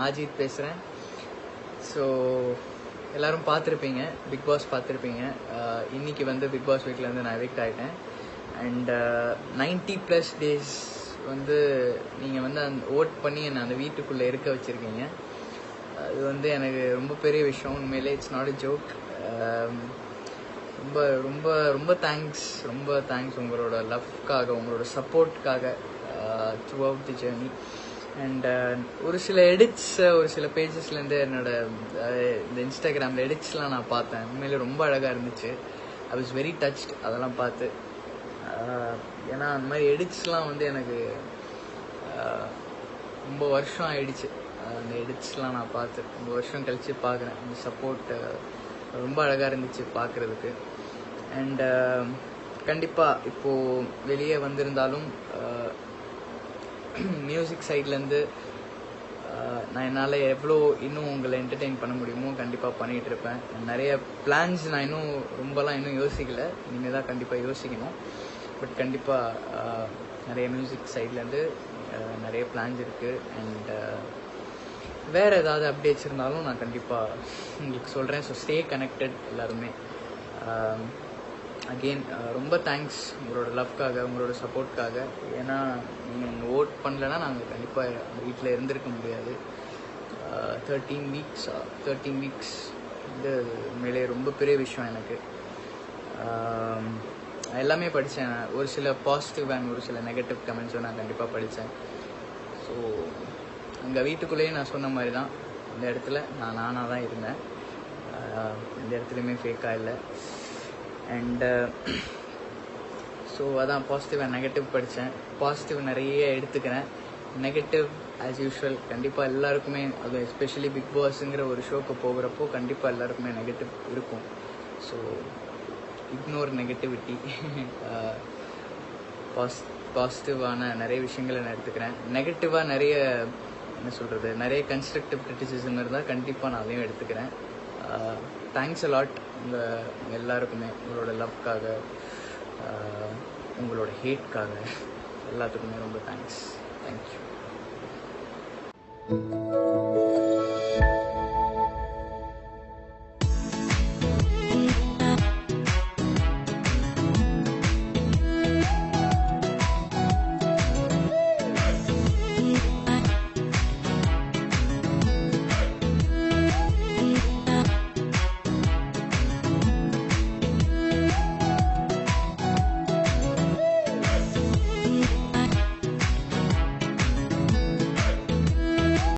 ஆஜித் பேசுகிறேன். ஸோ எல்லோரும் பார்த்துருப்பீங்க, பிக் பாஸ் பார்த்துருப்பீங்க. இன்றைக்கி வந்து பிக் பாஸ் வீட்டிலேருந்து நான் எவிக்ட் ஆகிட்டேன். அண்ட் 90+ டேஸ் வந்து நீங்கள் வந்து அந்த ஓட் பண்ணி என்னை அந்த வீட்டுக்குள்ளே இருக்க வச்சுருக்கீங்க. அது வந்து எனக்கு ரொம்ப பெரிய விஷயம். உண்மையிலே இட்ஸ் நாட் எ ஜோக். ரொம்ப ரொம்ப ரொம்ப தேங்க்ஸ், ரொம்ப தேங்க்ஸ் உங்களோட லவ்க்காக, உங்களோட சப்போர்ட்காக throughout the journey. And ஒரு சில எடிட்ஸ், ஒரு சில பேஜஸ்லேருந்து என்னோட இந்த இன்ஸ்டாகிராமில் எடிட்ஸ்லாம் நான் பார்த்தேன். உண்மையிலே ரொம்ப அழகாக இருந்துச்சு. ஐ வாஸ் வெரி டச்ட் அதெல்லாம் பார்த்து. ஏன்னா அந்த மாதிரி எடிட்ஸ்லாம் வந்து எனக்கு ரொம்ப வருஷம் ஆயிடுச்சு. அந்த எடிட்ஸ்லாம் நான் பார்த்து ரொம்ப வருஷம் கழித்து பார்க்குறேன். அந்த சப்போர்ட் ரொம்ப அழகாக இருந்துச்சு பார்க்குறதுக்கு. அண்ட் கண்டிப்பாக இப்போது வெளியே வந்திருந்தாலும் மியூசிக் சைட்லேருந்து நான் என்னால் எவ்வளோ இன்னும் உங்களை என்டர்டெயின் பண்ண முடியுமோ கண்டிப்பாக பண்ணிகிட்ருப்பேன். நிறைய பிளான்ஸ் நான் இன்னும் யோசிக்கலை. இனிமேல் தான் கண்டிப்பாக யோசிக்கணும். பட் கண்டிப்பாக நிறைய மியூசிக் சைட்லேருந்து நிறைய பிளான்ஸ் இருக்குது. அண்ட் வேறு ஏதாவது அப்டேட்ஸ் இருந்தாலும் நான் கண்டிப்பாக உங்களுக்கு சொல்கிறேன். ஸோ ஸ்டே கனெக்டட் எல்லாருமே. அகெயின் ரொம்ப தேங்க்ஸ் உங்களோட லவ்க்காக, உங்களோட சப்போர்ட்காக. ஏன்னா நீங்கள் ஓட் பண்ணலைன்னா நாங்கள் கண்டிப்பாக வீட்டில் இருந்திருக்க முடியாது. 13 வீக்ஸ் வந்து உண்மையிலே ரொம்ப பெரிய விஷயம் எனக்கு. எல்லாமே படித்தேன். ஒரு சில பாசிட்டிவ் அண்ட் ஒரு சில நெகட்டிவ் கமெண்ட்ஸும் நான் கண்டிப்பாக படித்தேன். ஸோ அங்கே வீட்டுக்குள்ளேயே நான் சொன்ன மாதிரி தான், இந்த இடத்துல நான் நானாக தான் இருந்தேன். இந்த இடத்துலையுமே ஃபேக்காக இல்லை. அண்டு ஸோ அதான் பாசிட்டிவ் அண்ட் நெகட்டிவ் படித்தேன். பாசிட்டிவ் நிறைய எடுத்துக்கிறேன். நெகட்டிவ் ஆஸ் யூஷுவல் கண்டிப்பாக எல்லாருக்குமே, அது எஸ்பெஷலி பிக் பாஸுங்கிற ஒரு ஷோக்கு போகிறப்போ கண்டிப்பாக எல்லாருக்குமே நெகட்டிவ் இருக்கும். So ignore negativity. பாசிட்டிவான நிறைய விஷயங்களை நான் எடுத்துக்கிறேன். நெகட்டிவாக நிறைய நிறைய கன்ஸ்ட்ரக்டிவ் கிரிட்டிசிசம் இருந்தால் கண்டிப்பாக நான் அதையும் எடுத்துக்கிறேன். தேங்க்ஸ் அலாட் உங்கள் எல்லாருக்குமே, உங்களோட லவ்க்காக, உங்களோட ஹேட்காக, எல்லாத்துக்குமே ரொம்ப தேங்க்ஸ். தேங்க்யூ.